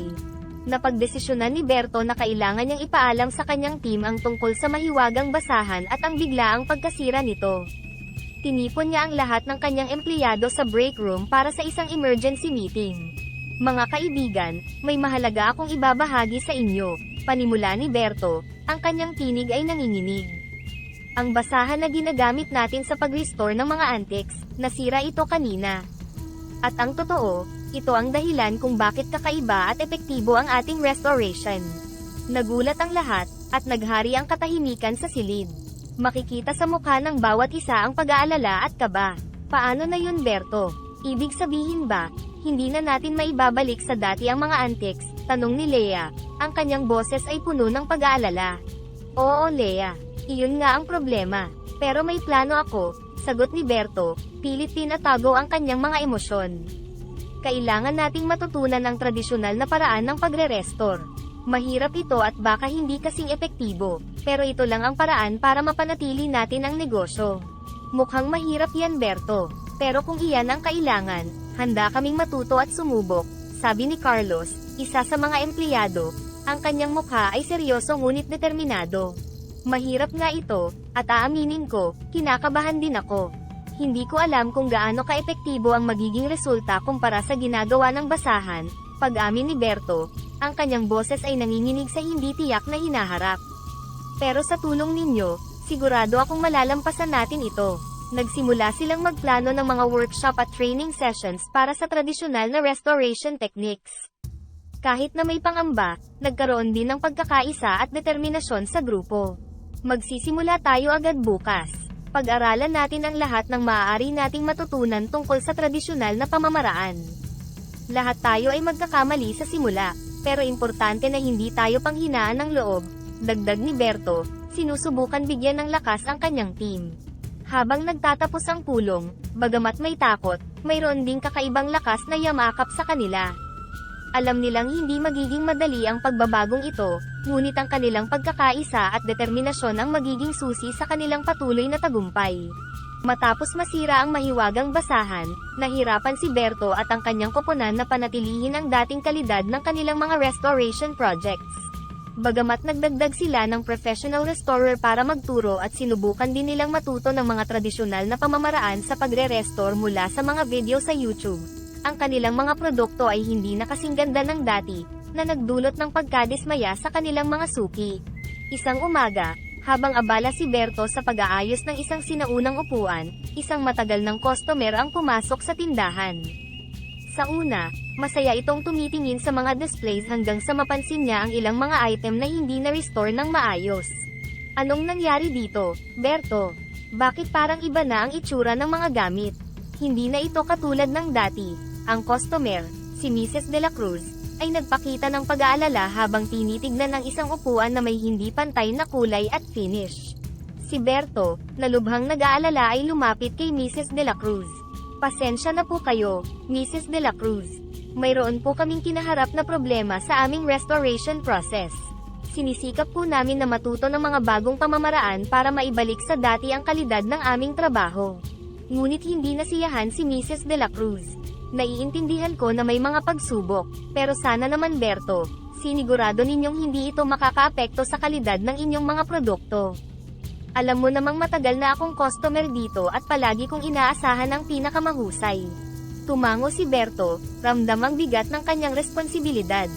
Napagdesisyonan ni Berto na kailangan niyang ipaalam sa kanyang team ang tungkol sa mahiwagang basahan at ang biglaang pagkasira nito. Tinipon niya ang lahat ng kanyang empleyado sa break room para sa isang emergency meeting. Mga kaibigan, may mahalaga akong ibabahagi sa inyo, panimula ni Berto, ang kanyang tinig ay nanginginig. Ang basahan na ginagamit natin sa pag-restore ng mga antiques, nasira ito kanina. At ang totoo, ito ang dahilan kung bakit kakaiba at epektibo ang ating restoration. Nagulat ang lahat, at naghari ang katahimikan sa silid. Makikita sa mukha ng bawat isa ang pag-aalala at kaba. Paano na yun Berto? Ibig sabihin ba, hindi na natin maibabalik sa dati ang mga antiques? Tanong ni Lea, ang kanyang boses ay puno ng pag-aalala. Oo Lea, iyon nga ang problema. Pero may plano ako, sagot ni Berto, pilit tinatago ang kanyang mga emosyon. Kailangan nating matutunan ang tradisyonal na paraan ng pagre-restore. Mahirap ito at baka hindi kasing epektibo, pero ito lang ang paraan para mapanatili natin ang negosyo. Mukhang mahirap yan, Berto. Pero kung iyan ang kailangan, handa kaming matuto at sumubok, sabi ni Carlos, isa sa mga empleyado. Ang kanyang mukha ay seryoso ngunit determinado. Mahirap nga ito, at aaminin ko, kinakabahan din ako. Hindi ko alam kung gaano kaepektibo ang magiging resulta kumpara sa ginagawa ng basahan, pag-amin ni Berto. Ang kanyang boses ay nanginginig sa hindi tiyak na hinaharap. Pero sa tulong ninyo, sigurado akong malalampasan natin ito. Nagsimula silang magplano ng mga workshop at training sessions para sa tradisyonal na restoration techniques. Kahit na may pangamba, nagkaroon din ng pagkakaisa at determinasyon sa grupo. Magsisimula tayo agad bukas. Pag-aralan natin ang lahat ng maaari nating matutunan tungkol sa tradisyonal na pamamaraan. Lahat tayo ay magkakamali sa simula, pero importante na hindi tayo panghinaan ng loob, dagdag ni Berto, sinusubukan bigyan ng lakas ang kanyang team. Habang nagtatapos ang pulong, bagamat may takot, mayroon ding kakaibang lakas na yamakap sa kanila. Alam nilang hindi magiging madali ang pagbabagong ito, ngunit ang kanilang pagkakaisa at determinasyon ang magiging susi sa kanilang patuloy na tagumpay. Matapos masira ang mahiwagang basahan, nahirapan si Berto at ang kanyang koponan na panatilihin ang dating kalidad ng kanilang mga restoration projects. Bagamat nagdagdag sila ng professional restorer para magturo at sinubukan din nilang matuto ng mga tradisyonal na pamamaraan sa pagre-restore mula sa mga video sa YouTube, ang kanilang mga produkto ay hindi na kasing ganda ng dati, na nagdulot ng pagkadismaya sa kanilang mga suki. Isang umaga, habang abala si Berto sa pag-aayos ng isang sinaunang upuan, isang matagal ng customer ang pumasok sa tindahan. Sa una, masaya itong tumitingin sa mga displays hanggang sa mapansin niya ang ilang mga item na hindi na-restore ng maayos. Anong nangyari dito, Berto? Bakit parang iba na ang itsura ng mga gamit? Hindi na ito katulad ng dati. Ang customer, si Mrs. De La Cruz, ay nagpakita ng pag-aalala habang tinitignan ng isang upuan na may hindi pantay na kulay at finish. Si Berto, na lubhang nag-aalala ay lumapit kay Mrs. De La Cruz. Pasensya na po kayo, Mrs. De La Cruz. Mayroon po kaming kinaharap na problema sa aming restoration process. Sinisikap po namin na matuto ng mga bagong pamamaraan para maibalik sa dati ang kalidad ng aming trabaho. Ngunit hindi nasiyahan si Mrs. De La Cruz. Naiintindihan ko na may mga pagsubok, pero sana naman Berto, sinigurado ninyong hindi ito makakaapekto sa kalidad ng inyong mga produkto. Alam mo namang matagal na akong customer dito at palagi kong inaasahan ang pinakamahusay. Tumango si Berto, ramdam ang bigat ng kanyang responsibilidad.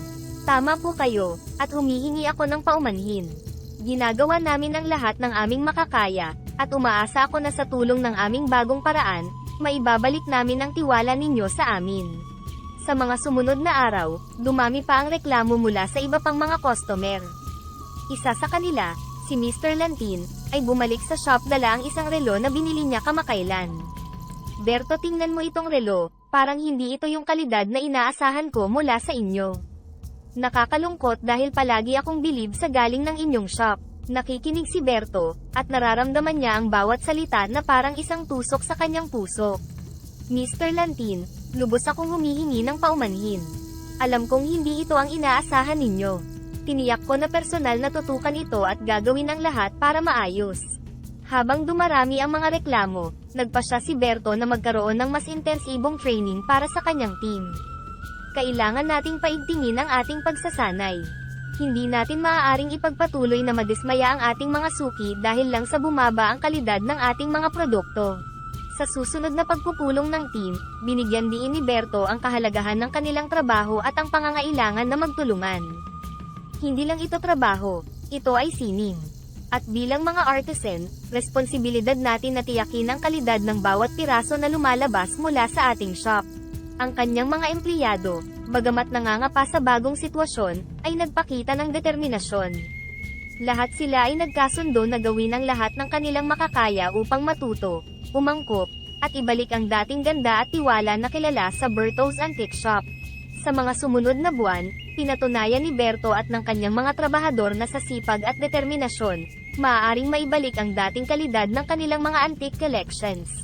Tama po kayo, at humihingi ako ng paumanhin. Ginagawa namin ang lahat ng aming makakaya, at umaasa ako na sa tulong ng aming bagong paraan, maibabalik namin ang tiwala ninyo sa amin. Sa mga sumunod na araw, dumami pa ang reklamo mula sa iba pang mga customer. Isa sa kanila, si Mr. Lantin, ay bumalik sa shop dala ang isang relo na binili niya kamakailan. Berto, tingnan mo itong relo, parang hindi ito yung kalidad na inaasahan ko mula sa inyo. Nakakalungkot dahil palagi akong bilib sa galing ng inyong shop. Nakikinig si Berto, at nararamdaman niya ang bawat salita na parang isang tusok sa kanyang puso. Mr. Lantin, lubos akong humihingi ng paumanhin. Alam kong hindi ito ang inaasahan ninyo. Tiniyak ko na personal na tutukan ito at gagawin ang lahat para maayos. Habang dumarami ang mga reklamo, nagpasya si Berto na magkaroon ng mas intensibong training para sa kanyang team. Kailangan nating paigtingin ang ating pagsasanay. Hindi natin maaaring ipagpatuloy na madismaya ang ating mga suki dahil lang sa bumaba ang kalidad ng ating mga produkto. Sa susunod na pagpupulong ng team, binigyan din ni Berto ang kahalagahan ng kanilang trabaho at ang pangangailangan na magtulungan. Hindi lang ito trabaho, ito ay sining. At bilang mga artisan, responsibilidad natin na tiyakin ang kalidad ng bawat piraso na lumalabas mula sa ating shop. Ang kanyang mga empleyado, bagamat nangangapa sa bagong sitwasyon, ay nagpakita ng determinasyon. Lahat sila ay nagkasundo na gawin ang lahat ng kanilang makakaya upang matuto, umangkop, at ibalik ang dating ganda at tiwala na kilala sa Berto's Antique Shop. Sa mga sumunod na buwan, pinatunayan ni Berto at ng kanyang mga trabahador na sa sipag at determinasyon, maaaring maibalik ang dating kalidad ng kanilang mga antique collections.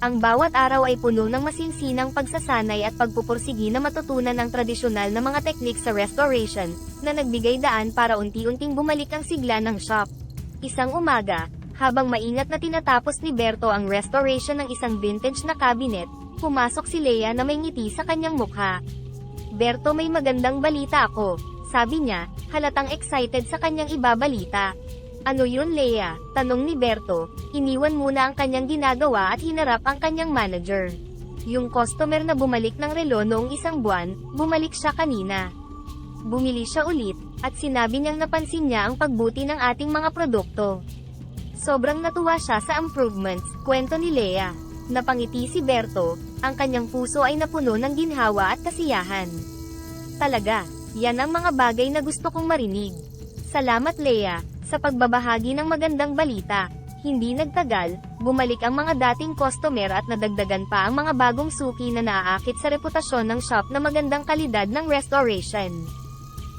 Ang bawat araw ay puno ng masinsinang pagsasanay at pagpupursigi na matutunan ng tradisyonal na mga teknik sa restoration, na nagbigay daan para unti-unting bumalik ang sigla ng shop. Isang umaga, habang maingat na tinatapos ni Berto ang restoration ng isang vintage na cabinet, pumasok si Leia na may ngiti sa kanyang mukha. "Berto, may magandang balita ako," sabi niya, halatang excited sa kanyang ibabalita. "Ano yun, Leia?" tanong ni Berto. Iniwan muna ang kanyang ginagawa at hinarap ang kanyang manager. Yung customer na bumalik ng relo noong isang buwan, bumalik siya kanina. Bumili siya ulit, at sinabi niyang napansin niya ang pagbuti ng ating mga produkto. Sobrang natuwa siya sa improvements, kwento ni Leia. Napangiti si Berto, ang kanyang puso ay napuno ng ginhawa at kasiyahan. "Talaga, yan ang mga bagay na gusto kong marinig. Salamat, Leia, sa pagbabahagi ng magandang balita." Hindi nagtagal, bumalik ang mga dating customer at nadagdagan pa ang mga bagong suki na naaakit sa reputasyon ng shop na magandang kalidad ng restoration.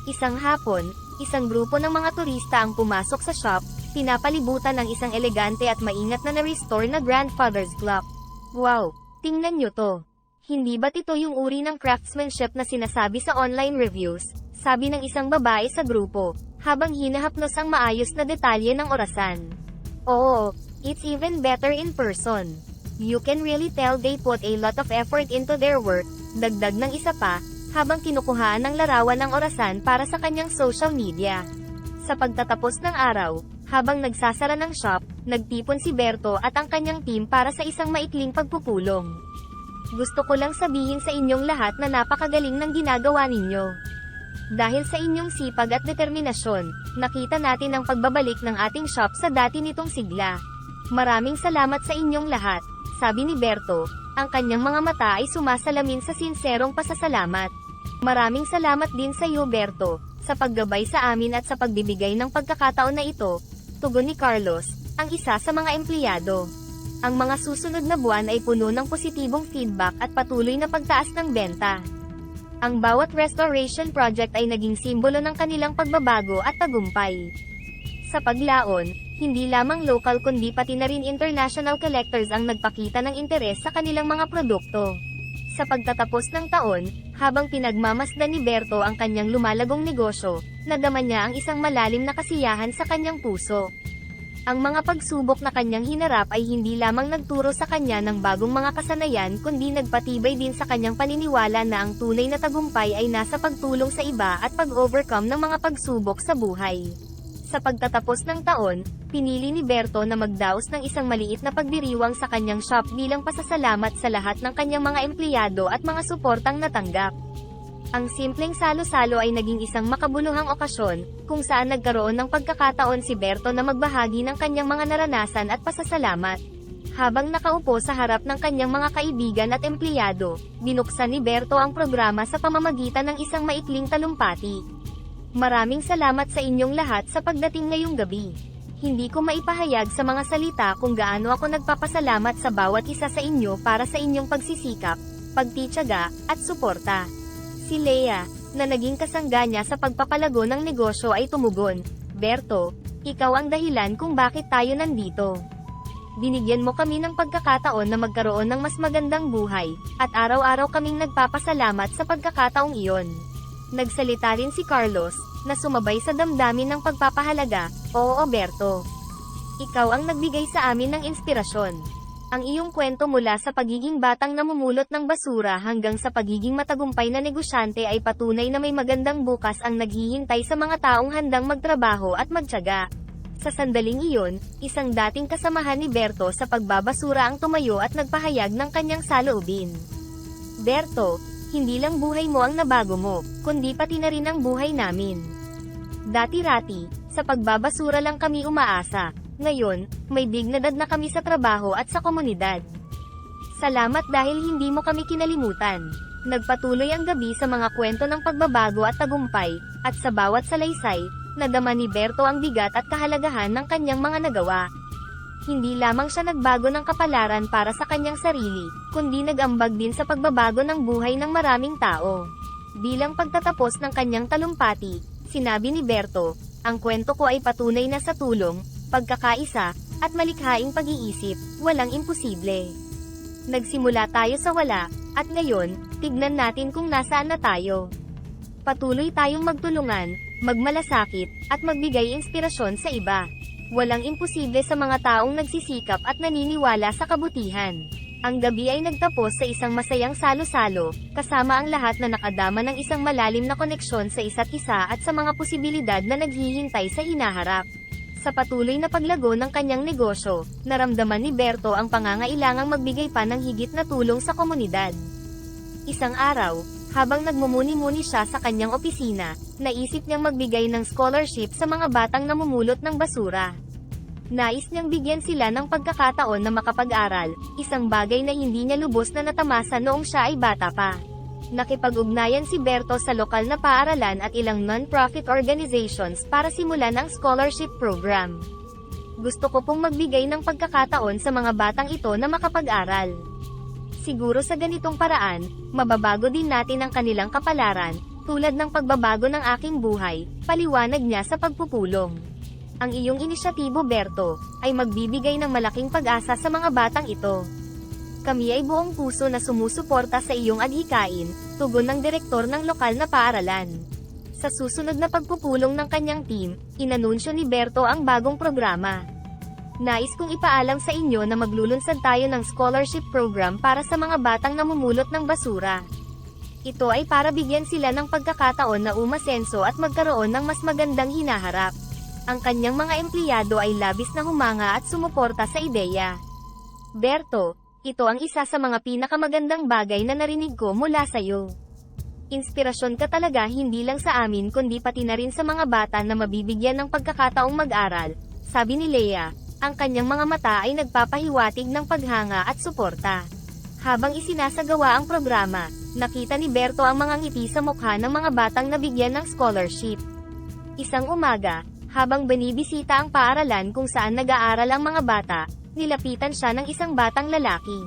Isang hapon, isang grupo ng mga turista ang pumasok sa shop, pinapalibutan ng isang elegante at maingat na na-restore na grandfather's clock. "Wow, tingnan nyo to. Hindi ba't ito yung uri ng craftsmanship na sinasabi sa online reviews?" sabi ng isang babae sa grupo, habang hinahaplos ang maayos na detalye ng orasan. "Oo, it's even better in person. You can really tell they put a lot of effort into their work," dagdag ng isa pa, habang kinukuhaan ng larawan ng orasan para sa kanyang social media. Sa pagtatapos ng araw, habang nagsasara ng shop, nagtipon si Berto at ang kanyang team para sa isang maikling pagpupulong. "Gusto ko lang sabihin sa inyong lahat na napakagaling ng ginagawa ninyo. Dahil sa inyong sipag at determinasyon, nakita natin ang pagbabalik ng ating shop sa dati nitong sigla. Maraming salamat sa inyong lahat," sabi ni Berto, ang kanyang mga mata ay sumasalamin sa sinserong pasasalamat. "Maraming salamat din sa iyo, Berto, sa paggabay sa amin at sa pagbibigay ng pagkakataon na ito," tugon ni Carlos, ang isa sa mga empleyado. Ang mga susunod na buwan ay puno ng positibong feedback at patuloy na pagtaas ng benta. Ang bawat restoration project ay naging simbolo ng kanilang pagbabago at tagumpay. Sa paglaon, hindi lamang local kundi pati na rin international collectors ang nagpakita ng interes sa kanilang mga produkto. Sa pagtatapos ng taon, habang pinagmamasdan ni Berto ang kanyang lumalagong negosyo, nadama niya ang isang malalim na kasiyahan sa kanyang puso. Ang mga pagsubok na kanyang hinarap ay hindi lamang nagturo sa kanya ng bagong mga kasanayan kundi nagpatibay din sa kanyang paniniwala na ang tunay na tagumpay ay nasa pagtulong sa iba at pag-overcome ng mga pagsubok sa buhay. Sa pagtatapos ng taon, pinili ni Berto na magdaos ng isang maliit na pagdiriwang sa kanyang shop bilang pasasalamat sa lahat ng kanyang mga empleyado at mga suportang natanggap. Ang simpleng salo-salo ay naging isang makabuluhang okasyon, kung saan nagkaroon ng pagkakataon si Berto na magbahagi ng kanyang mga naranasan at pasasalamat. Habang nakaupo sa harap ng kanyang mga kaibigan at empleyado, binuksan ni Berto ang programa sa pamamagitan ng isang maikling talumpati. "Maraming salamat sa inyong lahat sa pagdating ngayong gabi. Hindi ko maipahayag sa mga salita kung gaano ako nagpapasalamat sa bawat isa sa inyo para sa inyong pagsisikap, pagtitiyaga, at suporta." Si Leia, na naging kasangga niya sa pagpapalago ng negosyo ay tumugon, "Berto, ikaw ang dahilan kung bakit tayo nandito. Binigyan mo kami ng pagkakataon na magkaroon ng mas magandang buhay, at araw-araw kaming nagpapasalamat sa pagkakataong iyon." Nagsalita rin si Carlos, na sumabay sa damdamin ng pagpapahalaga, "Oo, Berto. Ikaw ang nagbigay sa amin ng inspirasyon. Ang iyong kwento mula sa pagiging batang namumulot ng basura hanggang sa pagiging matagumpay na negosyante ay patunay na may magandang bukas ang naghihintay sa mga taong handang magtrabaho at magtiyaga." Sa sandaling iyon, isang dating kasamahan ni Berto sa pagbabasura ang tumayo at nagpahayag ng kanyang saloobin. "Berto, hindi lang buhay mo ang nabago mo, kundi pati na rin ang buhay namin. Dati-rati, sa pagbabasura lang kami umaasa. Ngayon, may dignidad na kami sa trabaho at sa komunidad. Salamat dahil hindi mo kami kinalimutan." Nagpatuloy ang gabi sa mga kwento ng pagbabago at tagumpay, at sa bawat salaysay, nadama ni Berto ang bigat at kahalagahan ng kanyang mga nagawa. Hindi lamang siya nagbago ng kapalaran para sa kanyang sarili, kundi nag-ambag din sa pagbabago ng buhay ng maraming tao. Bilang pagtatapos ng kanyang talumpati, sinabi ni Berto, "Ang kwento ko ay patunay na sa tulong, pagkakaisa, at malikhaing pag-iisip, walang imposible. Nagsimula tayo sa wala, at ngayon, tignan natin kung nasaan na tayo. Patuloy tayong magtulungan, magmalasakit, at magbigay inspirasyon sa iba. Walang imposible sa mga taong nagsisikap at naniniwala sa kabutihan. Ang gabi ay nagtapos sa isang masayang salo-salo, kasama ang lahat na nakadama ng isang malalim na koneksyon sa isa't isa at sa mga posibilidad na naghihintay sa hinaharap. Sa patuloy na paglago ng kanyang negosyo, naramdaman ni Berto ang pangangailangang magbigay pa ng higit na tulong sa komunidad. Isang araw, habang nagmumuni-muni siya sa kanyang opisina, naisip niyang magbigay ng scholarship sa mga batang namumulot ng basura. Nais niyang bigyan sila ng pagkakataon na makapag-aral, isang bagay na hindi niya lubos na natamasa noong siya ay bata pa. Nakipag-ugnayan si Berto sa lokal na paaralan at ilang non-profit organizations para simulan ang scholarship program. Gusto ko pong magbigay ng pagkakataon sa mga batang ito na makapag-aral. Siguro sa ganitong paraan, mababago din natin ang kanilang kapalaran, tulad ng pagbabago ng aking buhay, paliwanag niya sa pagpupulong. Ang iyong inisyatibo, Berto, ay magbibigay ng malaking pag-asa sa mga batang ito. Kami ay buong puso na sumusuporta sa iyong adhikain, tugon ng direktor ng lokal na paaralan. Sa susunod na pagpupulong ng kanyang team, inanunsyo ni Berto ang bagong programa. Nais kong ipaalam sa inyo na maglulunsad tayo ng scholarship program para sa mga batang namumulot ng basura. Ito ay para bigyan sila ng pagkakataon na umasenso at magkaroon ng mas magandang hinaharap. Ang kanyang mga empleyado ay labis na humanga at sumuporta sa ideya. Berto, ito ang isa sa mga pinakamagandang bagay na narinig ko mula sa iyo. Inspirasyon ka talaga hindi lang sa amin kundi pati na rin sa mga bata na mabibigyan ng pagkakataong mag-aral, sabi ni Leia, ang kanyang mga mata ay nagpapahiwatig ng paghanga at suporta. Habang isinasagawa ang programa, nakita ni Berto ang mga ngiti sa mukha ng mga batang nabigyan ng scholarship. Isang umaga, habang binibisita ang paaralan kung saan nag-aaral ang mga bata, nilapitan siya ng isang batang lalaki.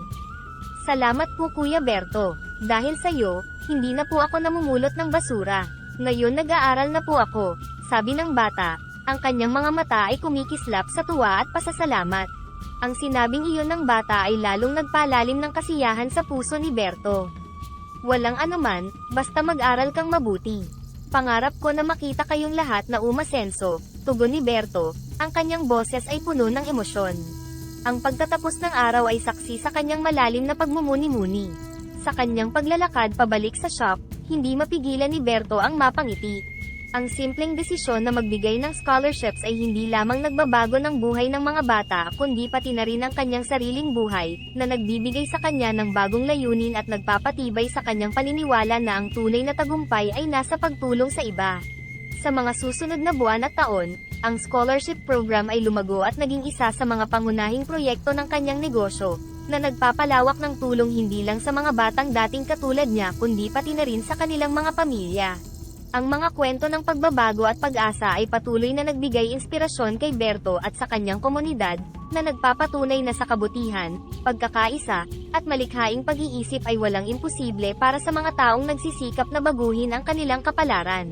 Salamat po Kuya Berto, dahil sa iyo, hindi na po ako namumulot ng basura. Ngayon nag-aaral na po ako, sabi ng bata, ang kanyang mga mata ay kumikislap sa tuwa at pasasalamat. Ang sinabing iyon ng bata ay lalong nagpalalim ng kasiyahan sa puso ni Berto. Walang anuman, basta mag-aral kang mabuti. Pangarap ko na makita kayong lahat na umasenso, tugon ni Berto, ang kanyang boses ay puno ng emosyon. Ang pagtatapos ng araw ay saksi sa kanyang malalim na pagmumuni-muni. Sa kanyang paglalakad pabalik sa shop, hindi mapigilan ni Berto ang mapangiti. Ang simpleng desisyon na magbigay ng scholarships ay hindi lamang nagbabago ng buhay ng mga bata kundi pati na rin ang kanyang sariling buhay, na nagbibigay sa kanya ng bagong layunin at nagpapatibay sa kanyang paniniwala na ang tunay na tagumpay ay nasa pagtulong sa iba. Sa mga susunod na buwan at taon, ang scholarship program ay lumago at naging isa sa mga pangunahing proyekto ng kanyang negosyo, na nagpapalawak ng tulong hindi lang sa mga batang dating katulad niya kundi pati na rin sa kanilang mga pamilya. Ang mga kwento ng pagbabago at pag-asa ay patuloy na nagbigay inspirasyon kay Berto at sa kanyang komunidad, na nagpapatunay na sa kabutihan, pagkakaisa, at malikhaing pag-iisip ay walang imposible para sa mga taong nagsisikap na baguhin ang kanilang kapalaran.